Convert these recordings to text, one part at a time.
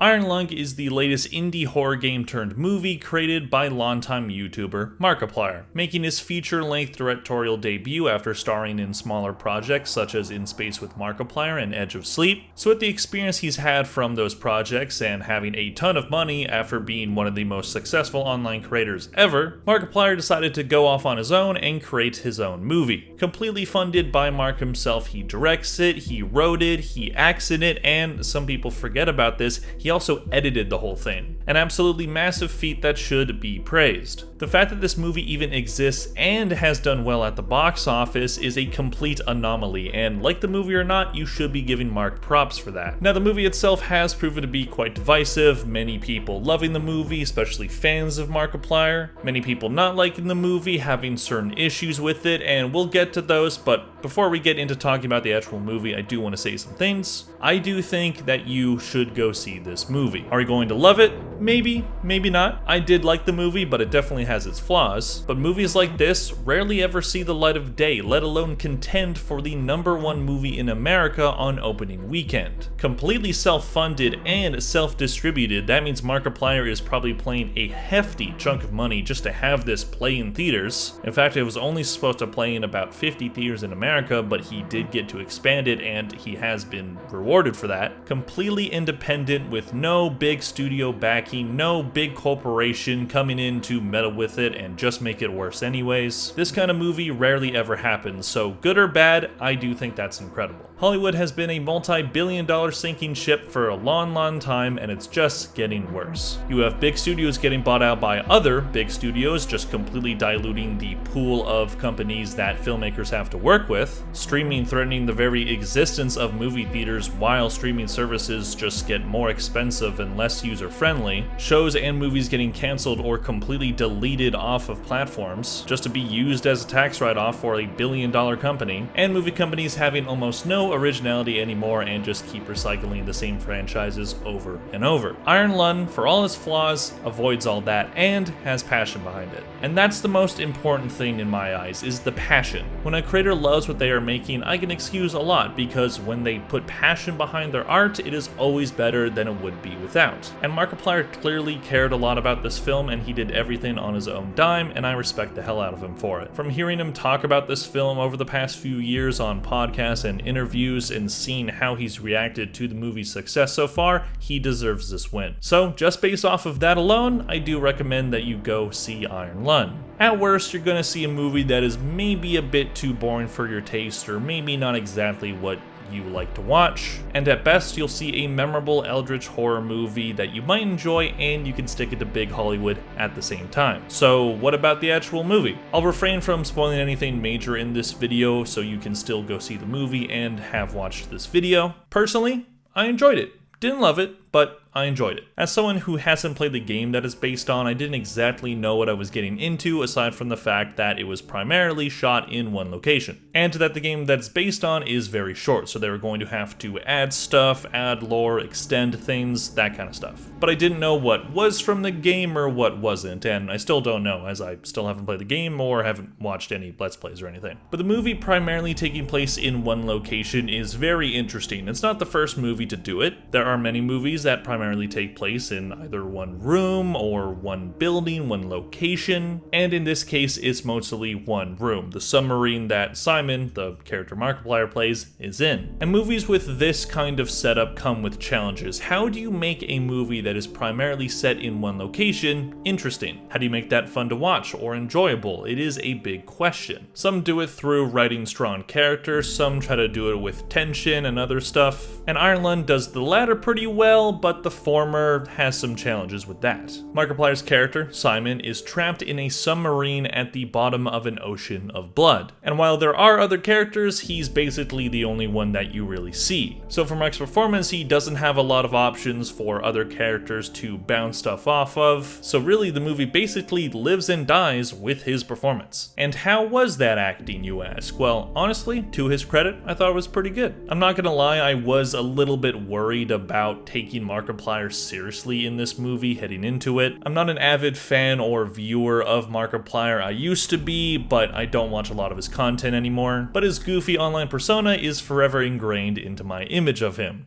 Iron Lung is the latest indie horror game turned movie created by longtime YouTuber Markiplier, making his feature-length directorial debut after starring in smaller projects such as In Space with Markiplier and Edge of Sleep. So with the experience he's had from those projects and having a ton of money after being one of the most successful online creators ever, Markiplier decided to go off on his own and create his own movie. Completely funded by Mark himself, he directs it, he wrote it, he acts in it, and some people forget about this, he also edited the whole thing. An absolutely massive feat that should be praised. The fact that this movie even exists and has done well at the box office is a complete anomaly, and like the movie or not, you should be giving Mark props for that. Now, the movie itself has proven to be quite divisive, many people loving the movie, especially fans of Markiplier, many people not liking the movie, having certain issues with it, and we'll get to those, but before we get into talking about the actual movie, I do want to say some things. I do think that you should go see this movie. Are you going to love it? Maybe, maybe not. I did like the movie, but it definitely has its flaws. But movies like this rarely ever see the light of day, let alone contend for the #1 movie in America on opening weekend. Completely self-funded and self-distributed, that means Markiplier is probably paying a hefty chunk of money just to have this play in theaters. In fact, it was only supposed to play in about 50 theaters in America, but he did get to expand it and he has been rewarded for that. Completely independent with no big studio backing, no big corporation coming in to meddle with it and just make it worse anyways. This kind of movie rarely ever happens, so good or bad, I do think that's incredible. Hollywood has been a multi-billion-dollar sinking ship for a long time, and it's just getting worse. You have big studios getting bought out by other big studios, just completely diluting the pool of companies that filmmakers have to work with. Streaming threatening the very existence of movie theaters while streaming services just get more expensive and less user-friendly. Shows and movies getting canceled or completely deleted off of platforms just to be used as a tax write-off for a billion-dollar company. And movie companies having almost no originality anymore and just keep recycling the same franchises over and over. Iron Lung, for all its flaws, avoids all that and has passion behind it. And that's the most important thing in my eyes, is the passion. When a creator loves what they are making, I can excuse a lot, because when they put passion behind their art, it is always better than it would be without. And Markiplier clearly cared a lot about this film, and he did everything on his own dime, and I respect the hell out of him for it. From hearing him talk about this film over the past few years on podcasts and interviews, and seeing how he's reacted to the movie's success so far, he deserves this win. So just based off of that alone, I do recommend that you go see Iron Lung. At worst, you're gonna see a movie that is maybe a bit too boring for your taste, or maybe not exactly what you like to watch, and at best you'll see a memorable eldritch horror movie that you might enjoy and you can stick it to big Hollywood at the same time. So what about the actual movie? I'll refrain from spoiling anything major in this video so you can still go see the movie and have watched this video. Personally, I enjoyed it. Didn't love it, but I enjoyed it. As someone who hasn't played the game that it's based on, I didn't exactly know what I was getting into, aside from the fact that it was primarily shot in one location. And that the game that it's based on is very short, so they were going to have to add stuff, add lore, extend things, that kind of stuff. But I didn't know what was from the game or what wasn't, and I still don't know, as I still haven't played the game or haven't watched any Let's Plays or anything. But the movie primarily taking place in one location is very interesting. It's not the first movie to do it. There are many movies that primarily take place in either one room or one building, one location, and in this case it's mostly one room, the submarine that Simon, the character Markiplier plays, is in. And movies with this kind of setup come with challenges. How do you make a movie that is primarily set in one location interesting? How do you make that fun to watch or enjoyable? It is a big question. Some do it through writing strong characters, some try to do it with tension and other stuff, and Iron Lung does the latter pretty well, but the former has some challenges with that. Markiplier's character, Simon, is trapped in a submarine at the bottom of an ocean of blood. And while there are other characters, he's basically the only one that you really see. So for Mark's performance, he doesn't have a lot of options for other characters to bounce stuff off of, so really the movie basically lives and dies with his performance. And how was that acting, you ask? Well, honestly, to his credit, I thought it was pretty good. I'm not gonna lie, I was a little bit worried about taking Markiplier seriously in this movie heading into it. I'm not an avid fan or viewer of Markiplier. I used to be, but I don't watch a lot of his content anymore. But his goofy online persona is forever ingrained into my image of him.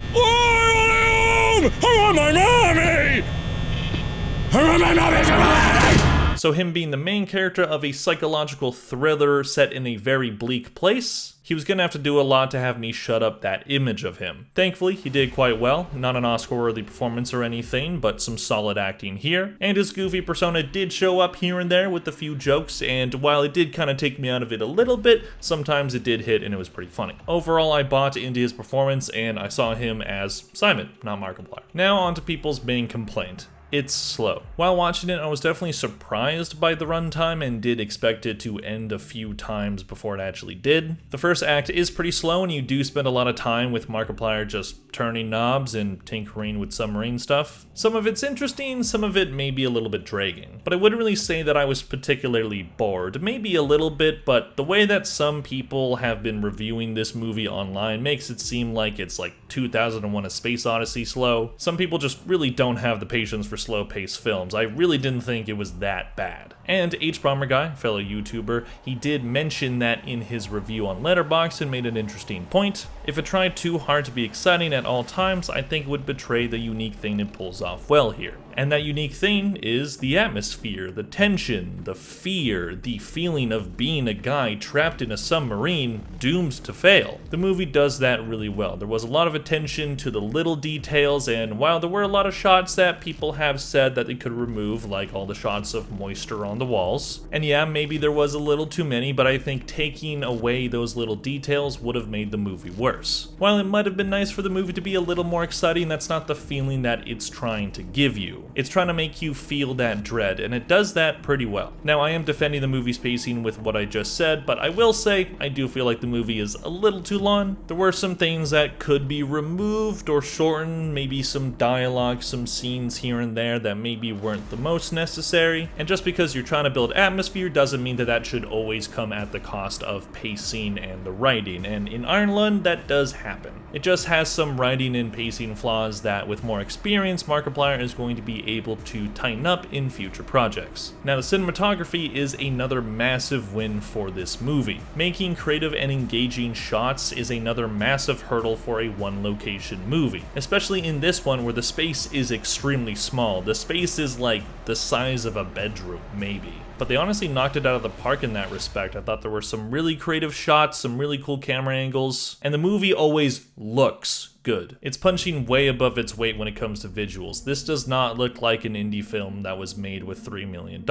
home! I want my mommy! I want my mommy! Come on! So him being the main character of a psychological thriller set in a very bleak place, he was gonna have to do a lot to have me shut up that image of him. Thankfully, he did quite well. Not an Oscar-worthy performance or anything, but some solid acting here. And his goofy persona did show up here and there with a few jokes, and while it did kind of take me out of it a little bit, sometimes it did hit and it was pretty funny. Overall, I bought into his performance, and I saw him as Simon, not Markiplier. Now on to people's main complaint. It's slow. While watching it, I was definitely surprised by the runtime and did expect it to end a few times before it actually did. The first act is pretty slow, and you do spend a lot of time with Markiplier just turning knobs and tinkering with submarine stuff. Some of it's interesting, some of it may be a little bit dragging. But I wouldn't really say that I was particularly bored. Maybe a little bit, but the way that some people have been reviewing this movie online makes it seem like it's like 2001: A Space Odyssey slow. Some people just really don't have the patience for slow-paced films. I really didn't think it was that bad. And H Bomber Guy, fellow YouTuber, he did mention that in his review on Letterboxd and made an interesting point. If it tried too hard to be exciting at all times, I think it would betray the unique thing it pulls off well here. And that unique thing is the atmosphere, the tension, the fear, the feeling of being a guy trapped in a submarine doomed to fail. The movie does that really well. There was a lot of attention to the little details, and while there were a lot of shots that people have said that they could remove, like all the shots of moisture on the walls, and yeah, maybe there was a little too many, but I think taking away those little details would have made the movie worse. While it might have been nice for the movie to be a little more exciting, that's not the feeling that it's trying to give you. It's trying to make you feel that dread, and it does that pretty well. Now, I am defending the movie's pacing with what I just said, but I will say I do feel like the movie is a little too long. There were some things that could be removed or shortened, maybe some dialogue, some scenes here and there that maybe weren't the most necessary, and just because you're trying to build atmosphere doesn't mean that that should always come at the cost of pacing and the writing, and in Ireland that does happen. It just has some writing and pacing flaws that with more experience Markiplier is going to be able to tighten up in future projects. Now the cinematography is another massive win for this movie. Making creative and engaging shots is another massive hurdle for a one location movie, especially in this one where the space is extremely small. The space is like the size of a bedroom, maybe. But they honestly knocked it out of the park in that respect. I thought there were some really creative shots, some really cool camera angles, and the movie always looks good. It's punching way above its weight when it comes to visuals. This does not look like an indie film that was made with $3 million.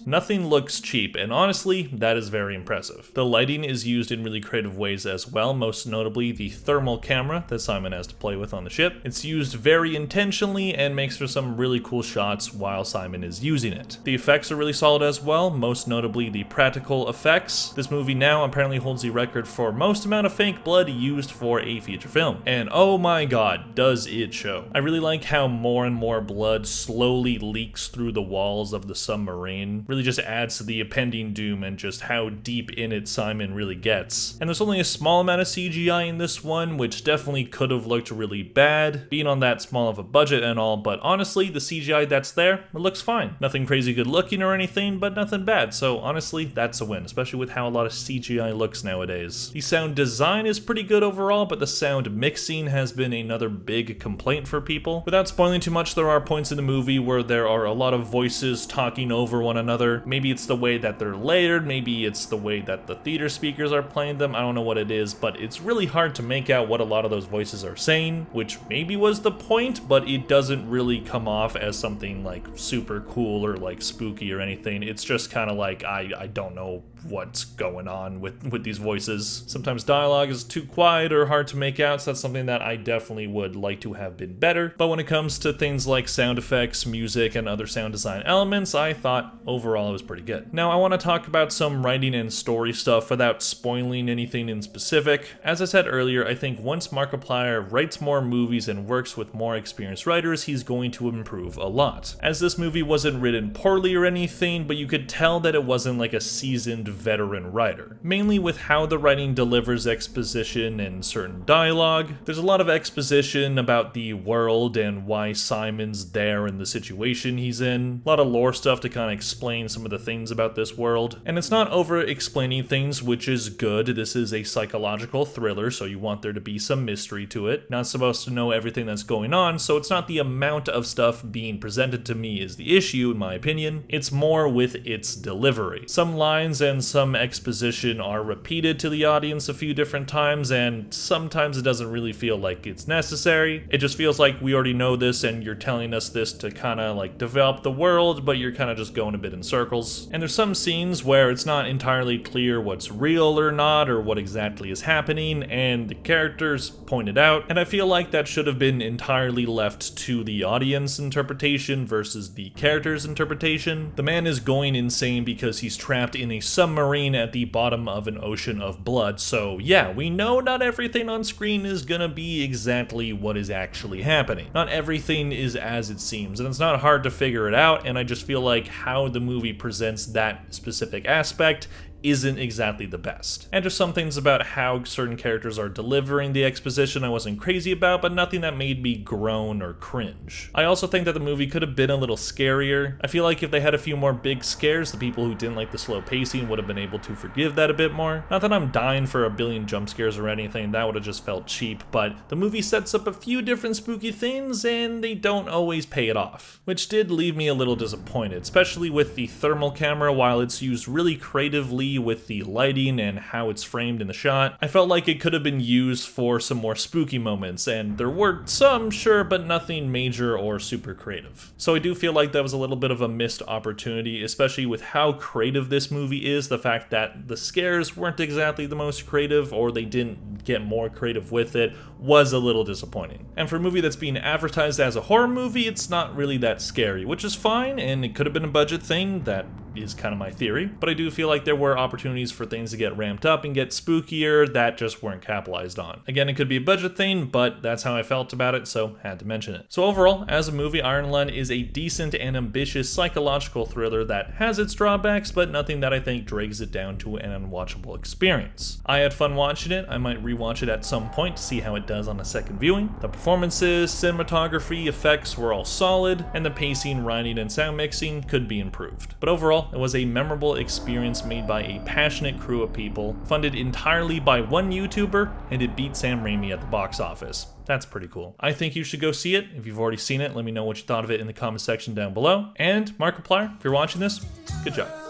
Nothing looks cheap, and honestly, that is very impressive. The lighting is used in really creative ways as well, most notably the thermal camera that Simon has to play with on the ship. It's used very intentionally and makes for some really cool shots while Simon is using it. The effects are really solid as well, most notably the practical effects. This movie now apparently holds the record for most amount of fake blood used for a feature film. And oh my god, does it show. I really like how more and more blood slowly leaks through the walls of the submarine. Really just adds to the impending doom and just how deep in it Simon really gets. And there's only a small amount of CGI in this one, which definitely could have looked really bad, being on that small of a budget and all, but honestly, the CGI that's there, it looks fine. Nothing crazy good looking or anything, but nothing bad, so honestly, that's a win, especially with how a lot of CGI looks nowadays. The sound design is pretty good overall, but the sound mixing has been another big complaint for people. Without spoiling too much, there are points in the movie where there are a lot of voices talking over one another. Maybe it's the way that they're layered, maybe it's the way that the theater speakers are playing them, I don't know what it is, but it's really hard to make out what a lot of those voices are saying, which maybe was the point, but it doesn't really come off as something like super cool or like spooky or anything. It's just kind of like, I don't know what's going on with these voices. Sometimes dialogue is too quiet or hard to make out, so that's something that I definitely would like to have been better. But when it comes to things like sound effects, music, and other sound design elements, I thought overall it was pretty good. Now I want to talk about some writing and story stuff without spoiling anything in specific. As I said earlier, I think once Markiplier writes more movies and works with more experienced writers, he's going to improve a lot. As this movie wasn't written poorly or anything, but you you could tell that it wasn't like a seasoned veteran writer, mainly with how the writing delivers exposition and certain dialogue. There's a lot of exposition about the world and why Simon's there in the situation he's in. A lot of lore stuff to kind of explain some of the things about this world. And it's not over explaining things, which is good. This is a psychological thriller, so you want there to be some mystery to it. Not supposed to know everything that's going on, so it's not the amount of stuff being presented to me is the issue, in my opinion. It's more with its delivery. Some lines and some exposition are repeated to the audience a few different times, and sometimes it doesn't really feel like it's necessary. It just feels like we already know this and you're telling us this to kind of like develop the world, but you're kind of just going a bit in circles. And there's some scenes where it's not entirely clear what's real or not, or what exactly is happening, and the characters point it out, and I feel like that should have been entirely left to the audience interpretation versus the character's interpretation. The man is going insane because he's trapped in a submarine at the bottom of an ocean of blood, so yeah, we know not everything on screen is gonna be exactly what is actually happening. Not everything is as it seems, and it's not hard to figure it out, and I just feel like how the movie presents that specific aspect isn't exactly the best. And just some things about how certain characters are delivering the exposition I wasn't crazy about, but nothing that made me groan or cringe. I also think that the movie could have been a little scarier. I feel like if they had a few more big scares, the people who didn't like the slow pacing would have been able to forgive that a bit more. Not that I'm dying for a billion jump scares or anything, that would have just felt cheap, but the movie sets up a few different spooky things and they don't always pay it off, which did leave me a little disappointed, especially with the thermal camera. While it's used really creatively with the lighting and how it's framed in the shot, I felt like it could have been used for some more spooky moments, and there were some, sure, but nothing major or super creative. So I do feel like that was a little bit of a missed opportunity, especially with how creative this movie is. The fact that the scares weren't exactly the most creative, or they didn't get more creative with it, was a little disappointing. And for a movie that's being advertised as a horror movie, it's not really that scary, which is fine, and it could have been a budget thing. That is kind of my theory, but I do feel like there were opportunities for things to get ramped up and get spookier that just weren't capitalized on. Again, it could be a budget thing, but that's how I felt about it, so had to mention it. So overall, as a movie, Iron Lung is a decent and ambitious psychological thriller that has its drawbacks, but nothing that I think drags it down to an unwatchable experience. I had fun watching it. I might rewatch it at some point to see how it does on a second viewing. The performances, cinematography, effects were all solid, and the pacing, writing, and sound mixing could be improved. But overall, it was a memorable experience made by a passionate crew of people, funded entirely by one YouTuber, and it beat Sam Raimi at the box office. That's pretty cool. I think you should go see it. If you've already seen it, let me know what you thought of it in the comment section down below. And Markiplier, if you're watching this, good job.